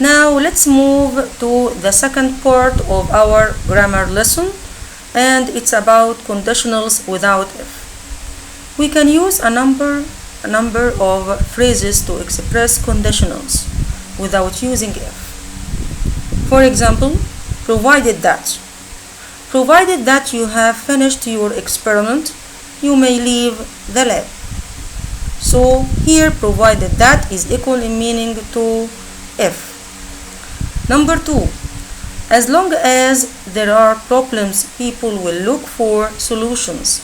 Now let's move to the second part of our grammar lesson, and it's about conditionals without if. We can use a number of phrases to express conditionals without using if. For example, provided that you have finished your experiment, you may leave the lab. So here provided that is equal in meaning to if. Number 2, as long as there are problems, people will look for solutions.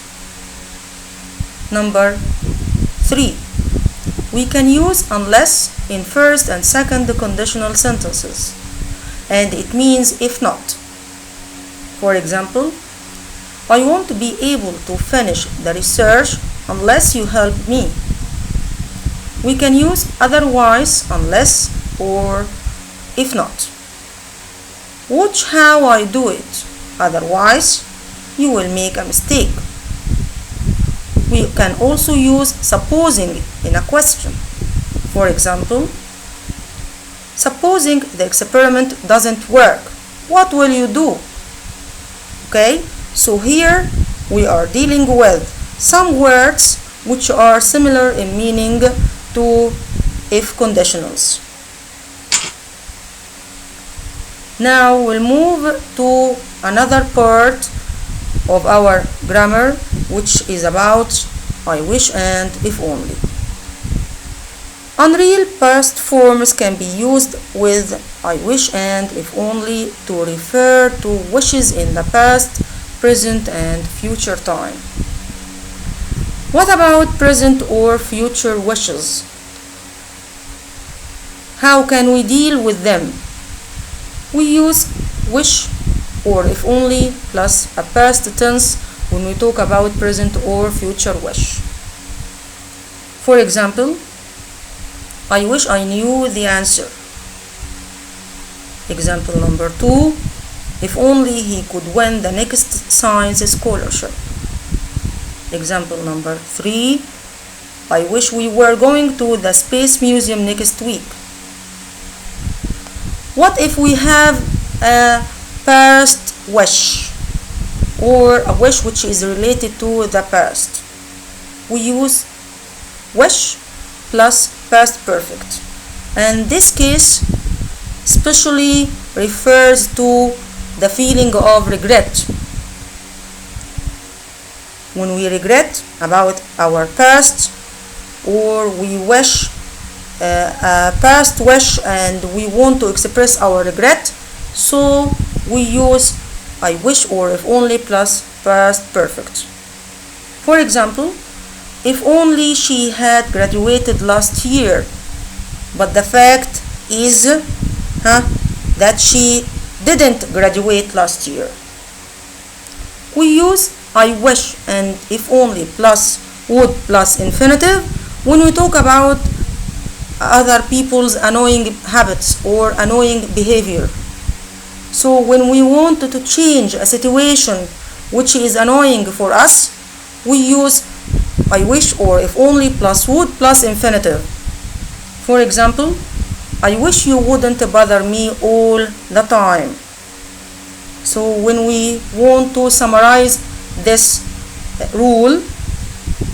Number 3, we can use unless in first and second conditional sentences, and it means if not. For example, I won't be able to finish the research unless you help me. We can use otherwise, unless, or if not. Watch how I do it, otherwise you will make a mistake. We can also use supposing in a question. For example, supposing the experiment doesn't work, what will you do? Okay, so here we are dealing with some words which are similar in meaning to if conditionals. Now we'll move to another part of our grammar, which is about I wish and if only. Unreal past forms can be used with I wish and if only to refer to wishes in the past, present, and future time. What about present or future wishes? How can we deal with them? We use wish or if only plus a past tense when we talk about present or future wish. For example, I wish I knew the answer. Example number 2, if only he could win the next science scholarship. Example number 3, I wish we were going to the Space Museum next week. What if we have a past wish or a wish which is related to the past? We use wish plus past perfect, and this case especially refers to the feeling of regret. When we regret about our past, or we wish a past wish and we want to express our regret, so we use I wish or if only plus past perfect. For example, if only she had graduated last year, but the fact is that she didn't graduate last year. We use I wish and if only plus would plus infinitive when we talk about other people's annoying habits or annoying behavior. So when we want to change a situation which is annoying for us, we use I wish or if only plus would plus infinitive. For example, I wish you wouldn't bother me all the time. So when we want to summarize this rule,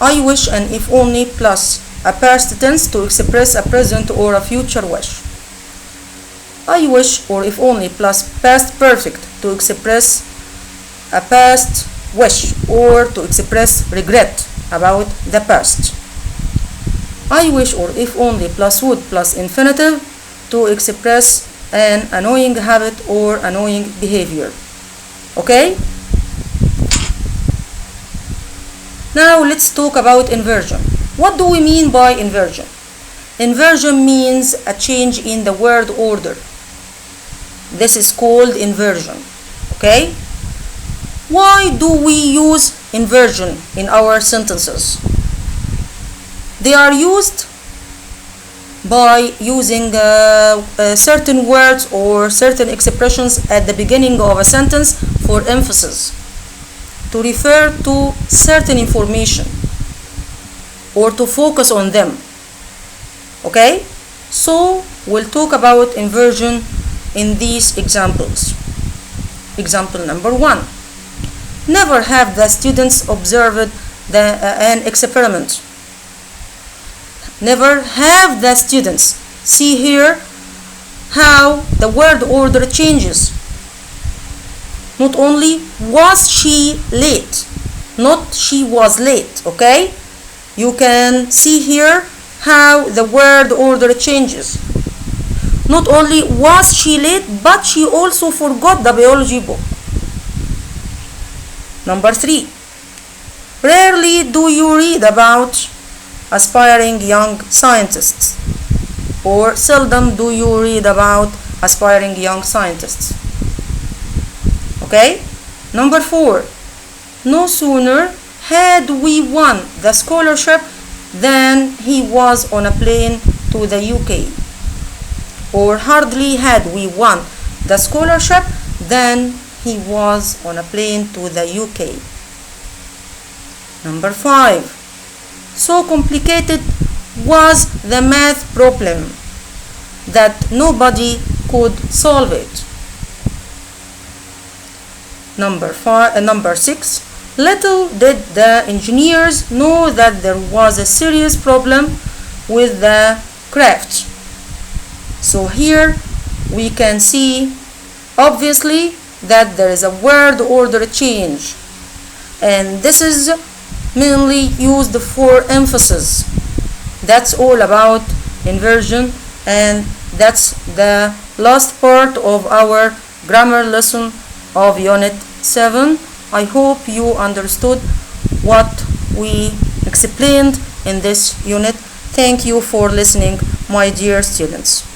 I wish and if only plus a past tense to express a present or a future wish. I wish or if only plus past perfect to express a past wish or to express regret about the past. I wish or if only plus would plus infinitive to express an annoying habit or annoying behavior. Okay? Now let's talk about inversion. What do we mean by inversion? Inversion means a change in the word order. This is called inversion. Okay? Why do we use inversion in our sentences? They are used by using certain words or certain expressions at the beginning of a sentence for emphasis, to refer to certain information or to focus on them. Okay? So we'll talk about inversion in these examples. Example number 1. Never have the students observed an experiment. Never have the students. See here how the word order changes. Not only was she late, not she was late, okay? You can see here how the word order changes. Not only was she late, but she also forgot the biology book. Number 3. Rarely do you read about aspiring young scientists, or seldom do you read about aspiring young scientists. Okay? Number 4. No sooner had we won the scholarship than he was on a plane to the UK. Or hardly had we won the scholarship than he was on a plane to the UK. Number 5. So complicated was the math problem that nobody could solve it. Number 6. Little did the engineers know that there was a serious problem with the craft. So here we can see obviously that there is a word order change, and this is mainly used for emphasis. That's all about inversion, and that's the last part of our grammar lesson of Unit 7. I hope you understood what we explained in this unit. Thank you for listening, my dear students.